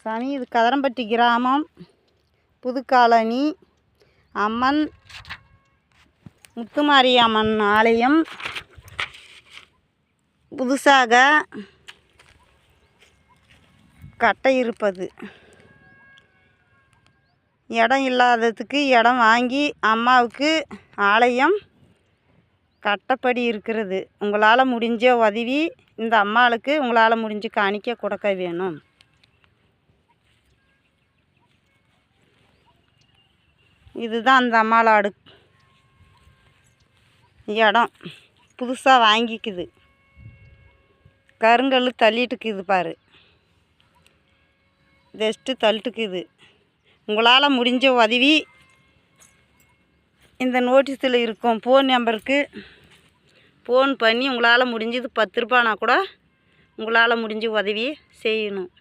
சாமி, இது கதரம்பட்டி கிராமம், புதுக்காலனி, அம்மன் முத்துமாரியம்மன் ஆலயம். புதுசாக கட்டை இருப்பது. இடம் இல்லாததுக்கு இடம் வாங்கி அம்மாவுக்கு ஆலயம் கட்டப்படி இருக்கிறது. உங்களால் முடிஞ்ச உதவி இந்த அம்மாளுக்கு உங்களால் முடிஞ்சு காணிக்க கொடுக்க வேணும். இதுதான் அந்த அம்மாளோட இடம். புதுசாக வாங்கிக்குது. கருங்கல் தள்ளிட்டுக்குது பாரு, ஜஸ்ட்டு தள்ளிட்டுக்குது. உங்களால் முடிஞ்ச உதவி இந்த நோட்டீஸில் இருக்கும் ஃபோன் நம்பருக்கு ஃபோன் பண்ணி உங்களால் முடிஞ்சது 10 ரூபானா கூட உங்களால் முடிஞ்ச உதவி செய்யணும்.